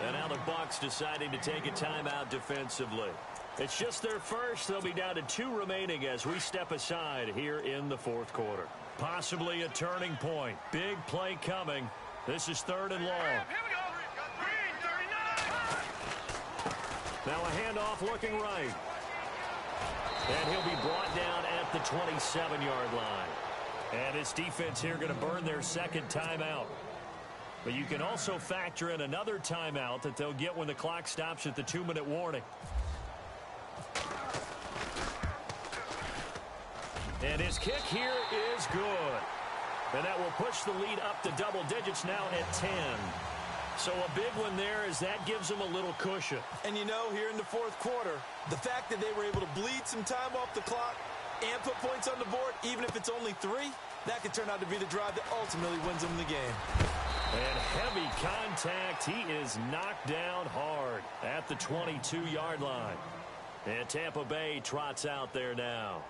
And now the Bucs deciding to take a timeout defensively. It's just their first. They'll be down to 2 remaining as we step aside here in the fourth quarter. Possibly a turning point. Big play coming. This is 3rd and long. Here we go. Green 39. Now a handoff looking right. And he'll be brought down at the 27-yard line. And his defense here going to burn their second timeout. But you can also factor in another timeout that they'll get when the clock stops at the 2-minute warning. And his kick here is good. And that will push the lead up to double digits now at 10. So a big one there as that gives them a little cushion. And you know, here in the fourth quarter, the fact that they were able to bleed some time off the clock and put points on the board, even if it's only 3, that could turn out to be the drive that ultimately wins them the game. And heavy contact. He is knocked down hard at the 22-yard line. And Tampa Bay trots out there now.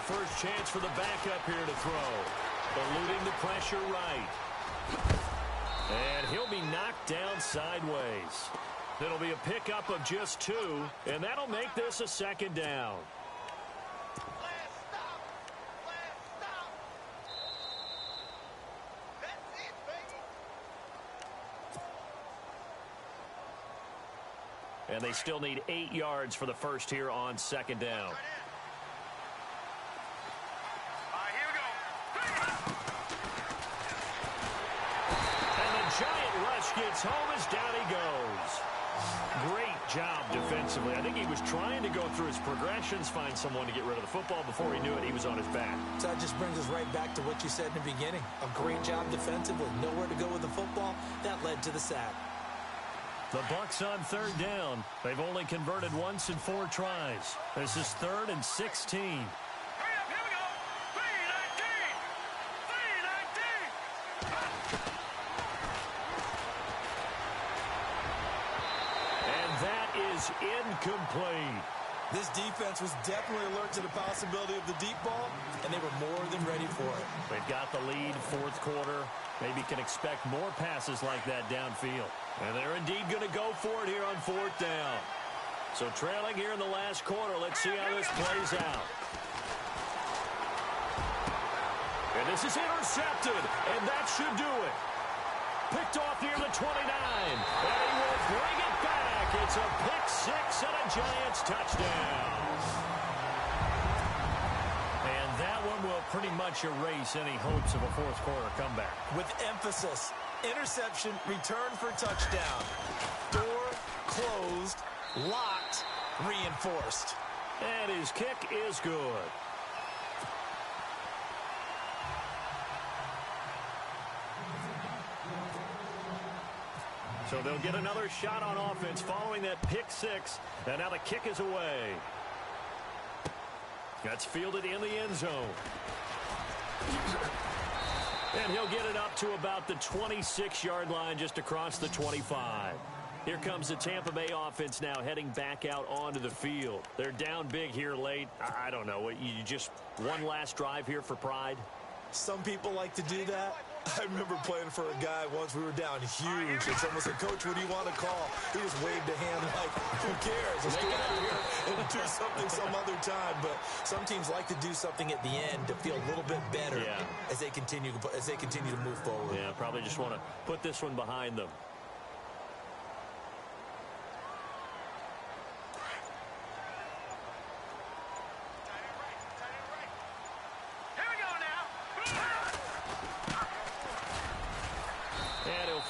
First chance for the backup here to throw. Eluding the pressure right. And he'll be knocked down sideways. It'll be a pickup of just 2, and that'll make this a second down. And they still need 8 yards for the first here on second down. Gets home as down he goes. Great job defensively. I think he was trying to go through his progressions, find someone to get rid of the football. Before he knew it, he was on his back. So that just brings us right back to what you said in the beginning. A great job defensively. Nowhere to go with the football. That led to the sack. The Bucs on 3rd down. They've only converted once in 4 tries. This is 3rd and 16. Hurry up, here we go. 319. 319. Is incomplete. This defense was definitely alert to the possibility of the deep ball, and they were more than ready for it. They've got the lead, fourth quarter. Maybe can expect more passes like that downfield. And they're indeed going to go for it here on 4th down. So trailing here in the last quarter. Let's see how this plays out. And this is intercepted, and that should do it. Picked off near the 29, and he will bring it back. It's a pick six and a Giants touchdown. And that one will pretty much erase any hopes of a fourth quarter comeback. With emphasis, interception, return for touchdown. Door closed, locked, reinforced. And his kick is good. So they'll get another shot on offense following that pick six. And now the kick is away. That's fielded in the end zone. And he'll get it up to about the 26-yard line, just across the 25. Here comes the Tampa Bay offense now heading back out onto the field. They're down big here late. I don't know. You just one last drive here for pride? Some people like to do that. I remember playing for a guy once. We were down huge, and someone said, "Coach, what do you want to call?" He just waved a hand like, "Who cares? Let's get out of here and do something some other time." But some teams like to do something at the end to feel a little bit better as they continue to move forward. Yeah, probably just want to put this one behind them.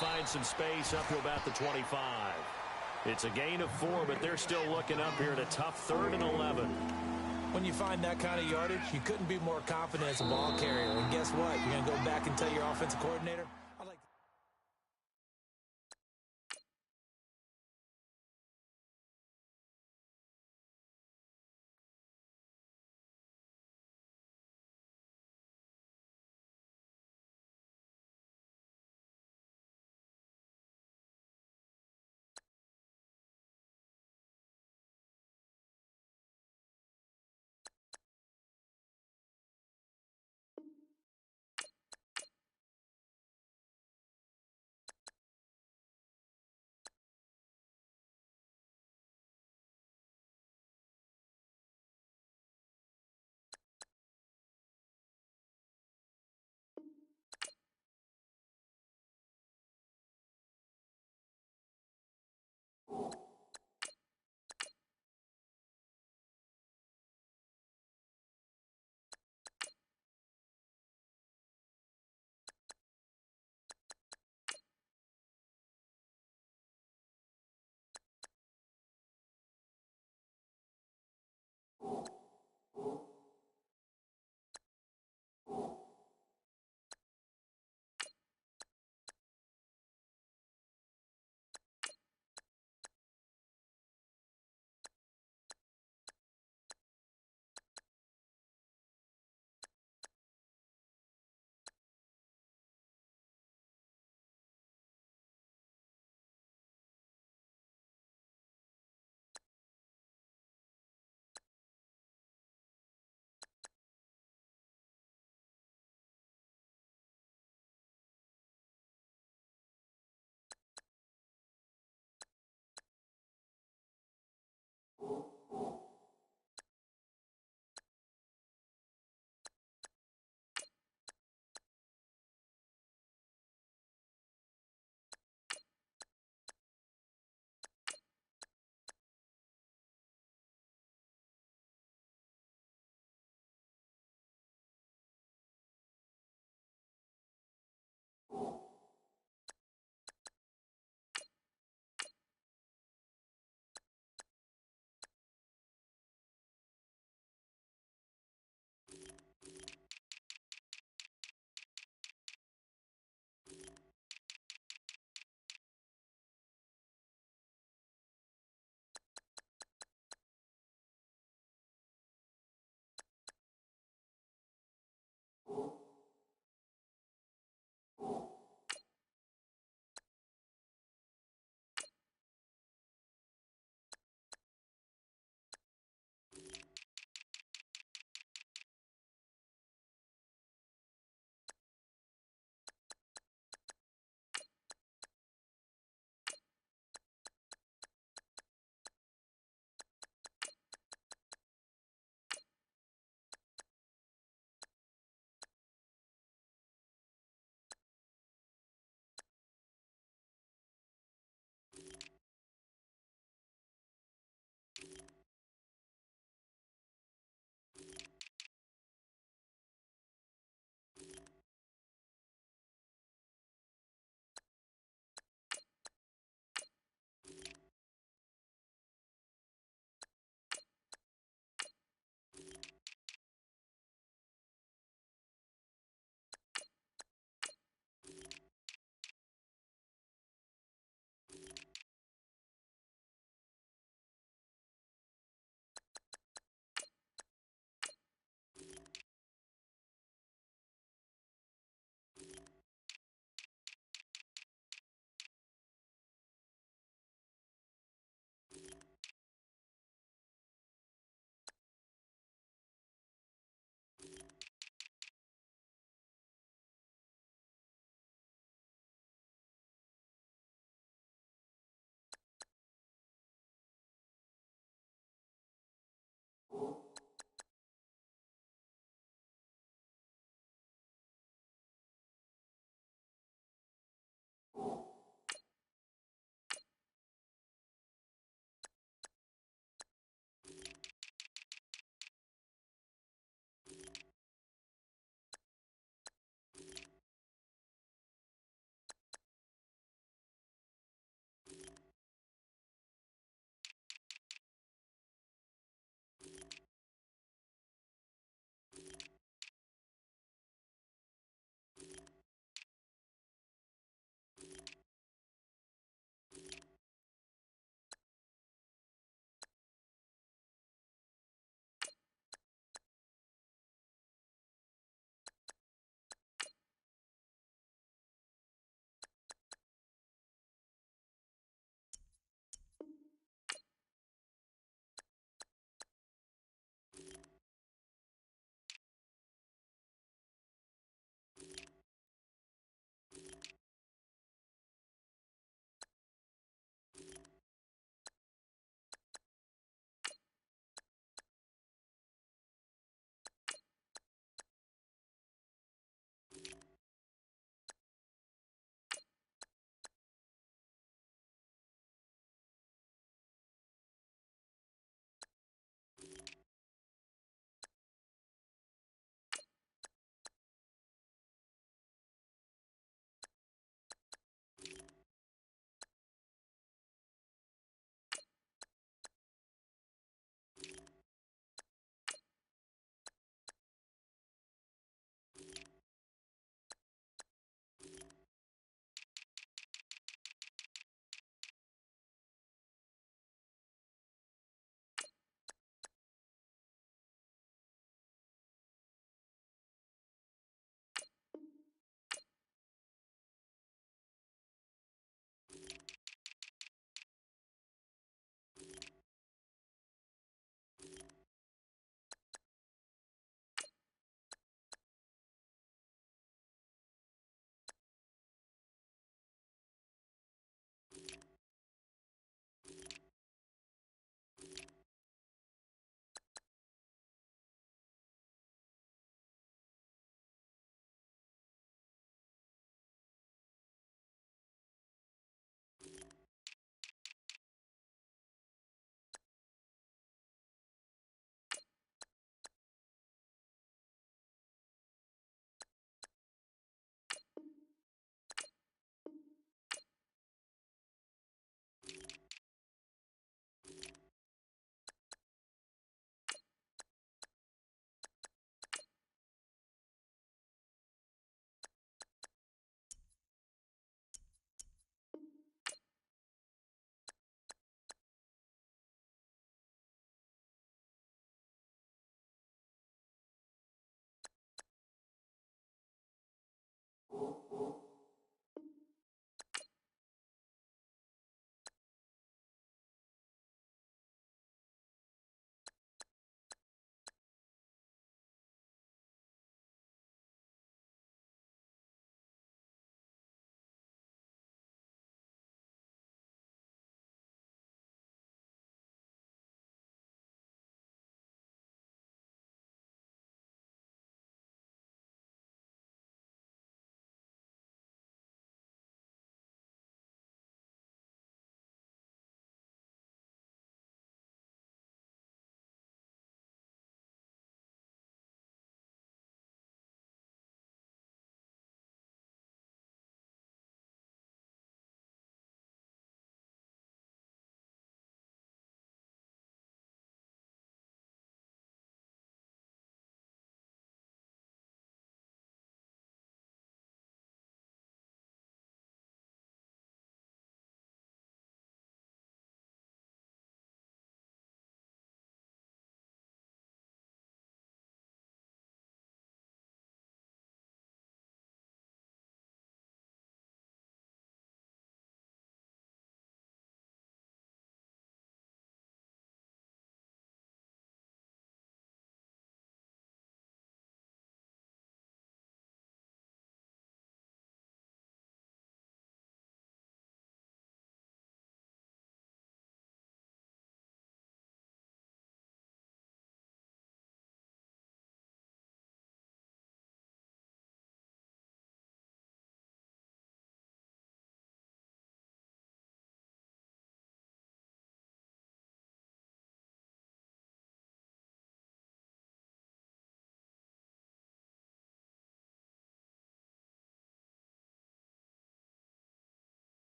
Find some space up to about the 25. It's a gain of 4, but they're still looking up here at a tough 3rd and 11. When you find that kind of yardage, you couldn't be more confident as a ball carrier. And guess what? You're going to go back and tell your offensive coordinator,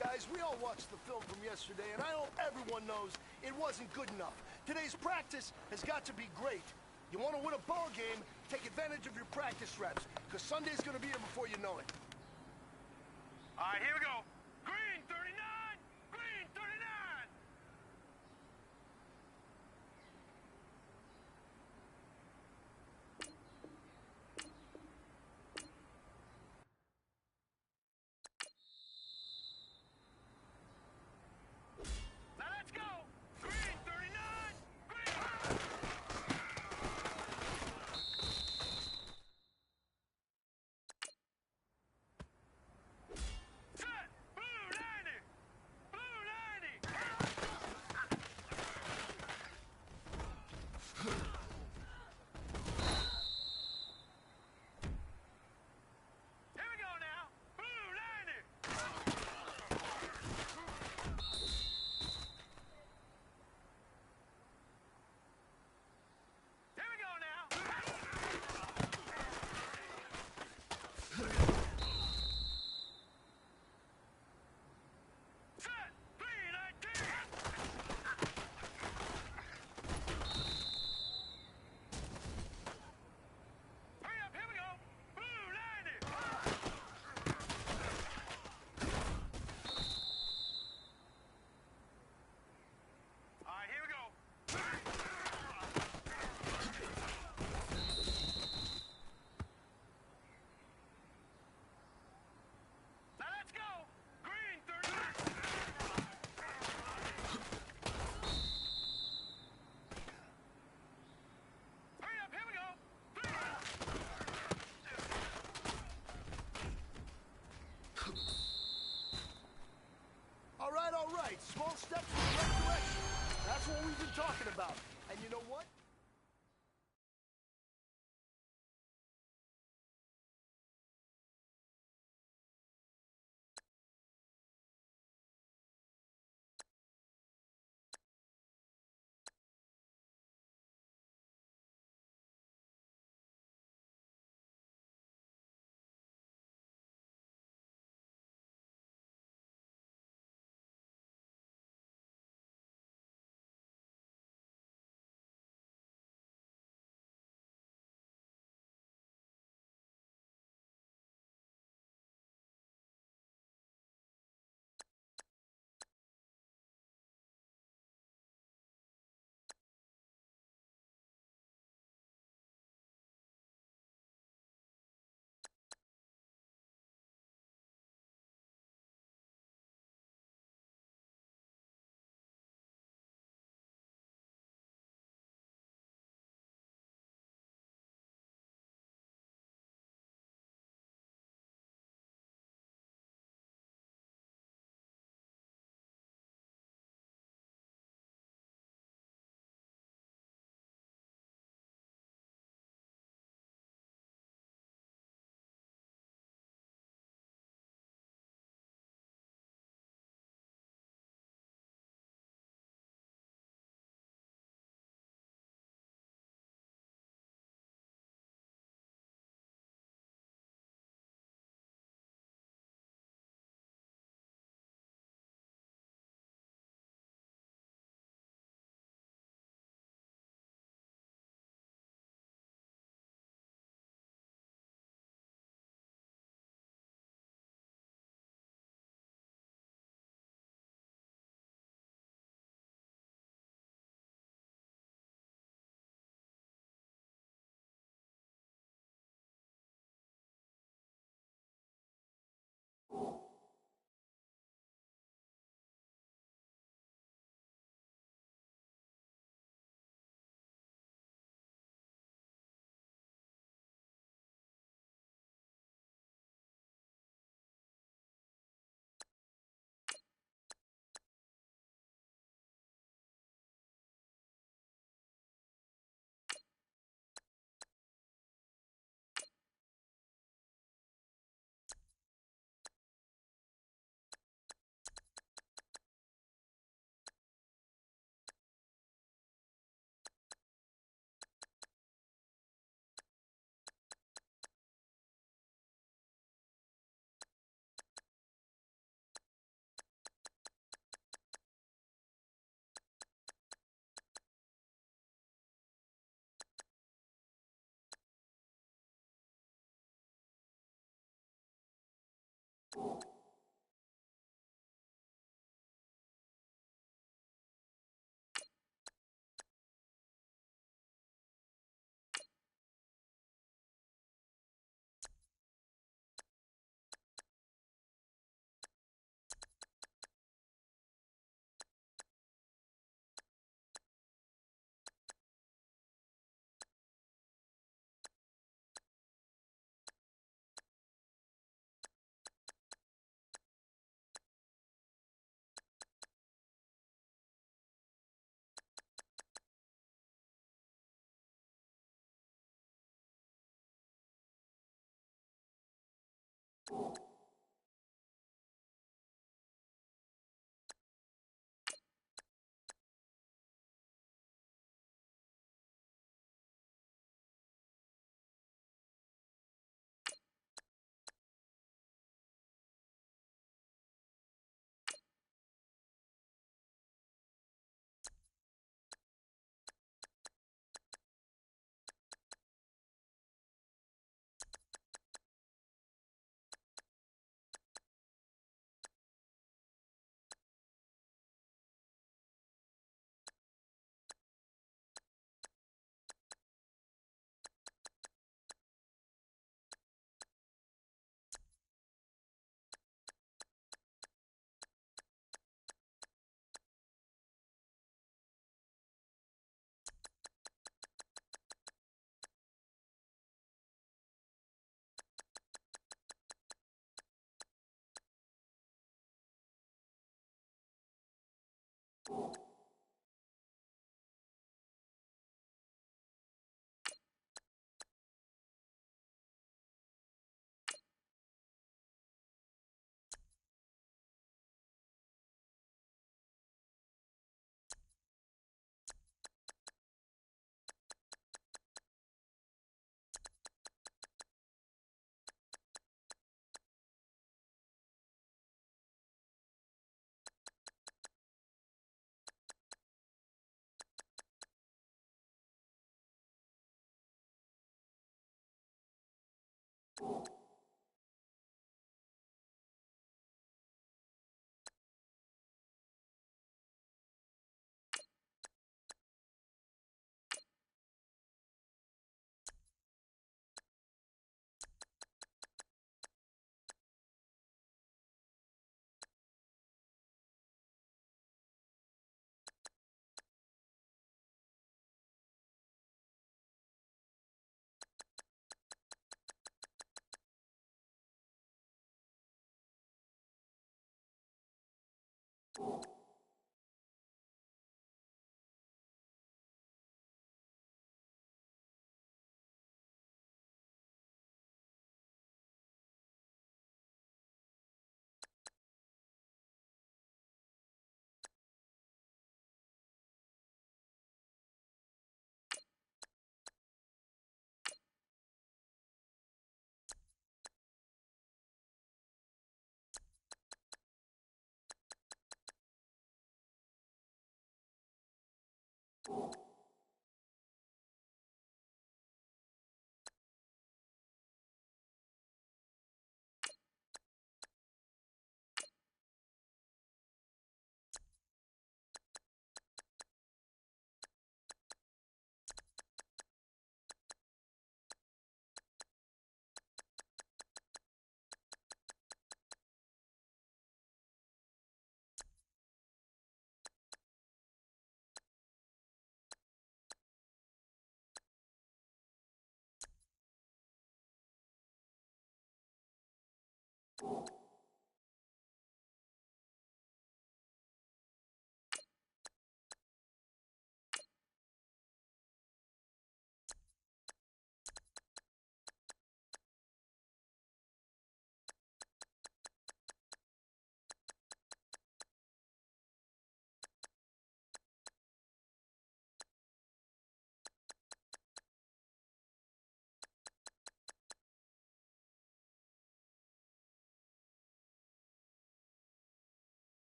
Guys, we all watched the film from yesterday, and I hope everyone knows it wasn't good enough. Today's practice has got to be great. You want to win a ball game, take advantage of your practice reps, because Sunday's going to be here before you know it. All right, here we go. Green 39! Green 39! Now let's go! Green 39! Green! Set! we've been talking about. And you know what?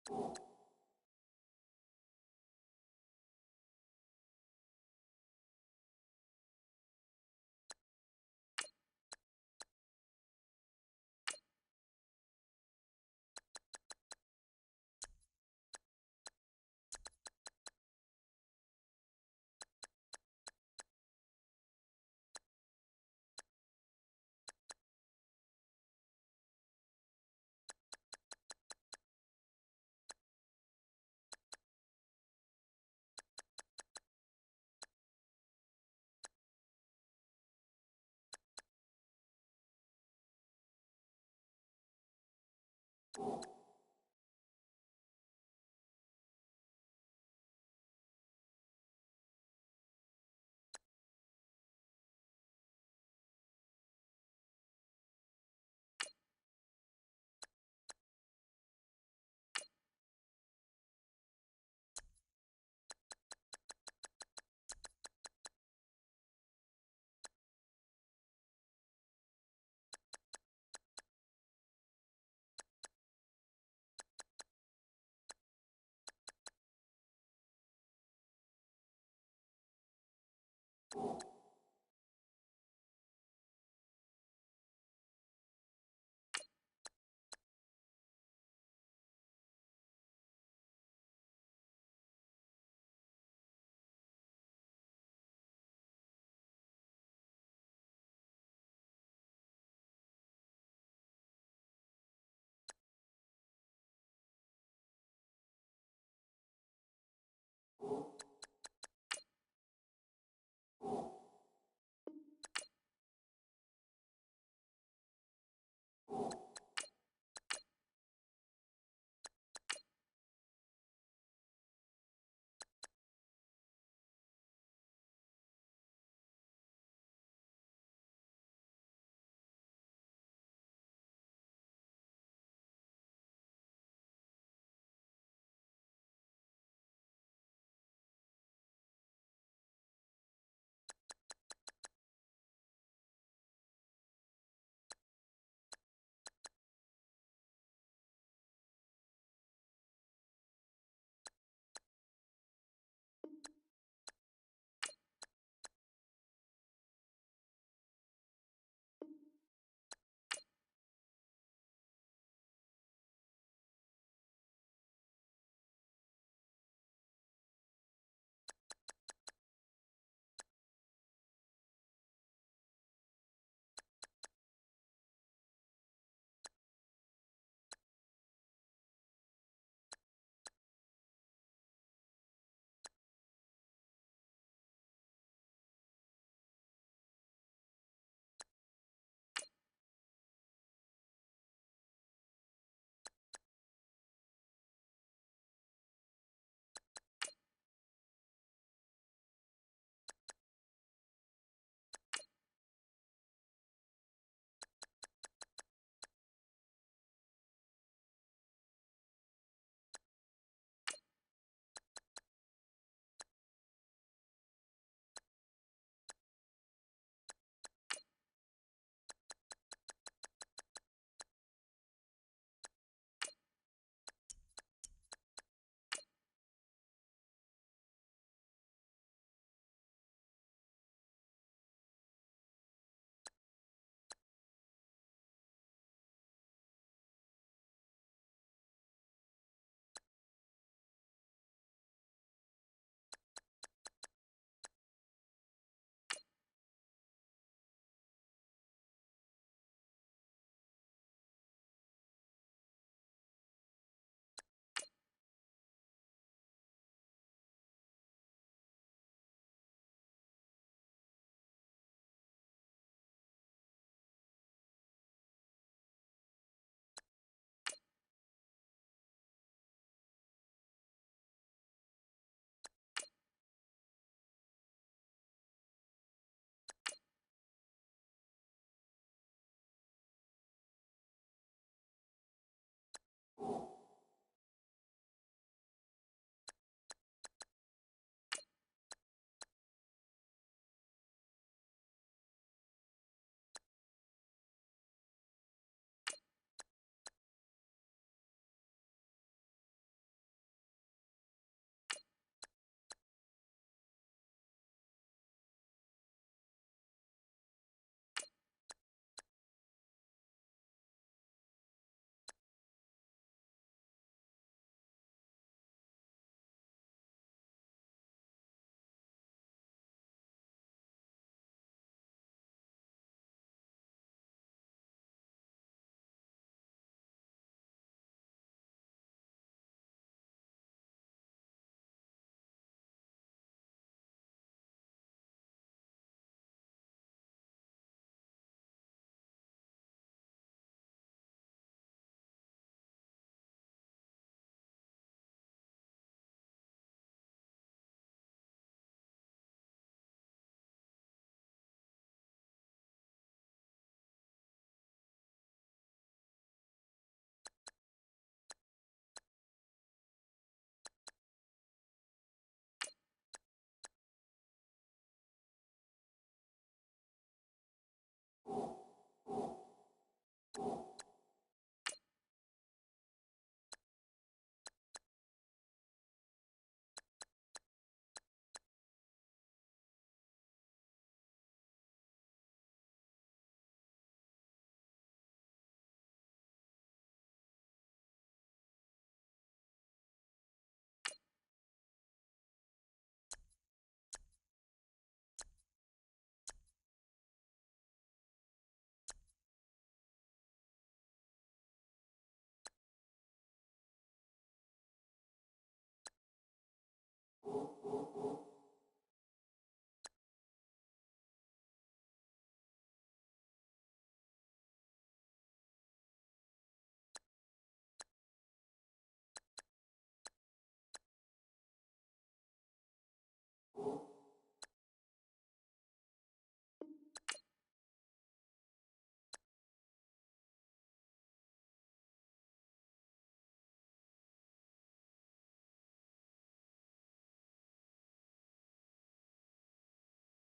You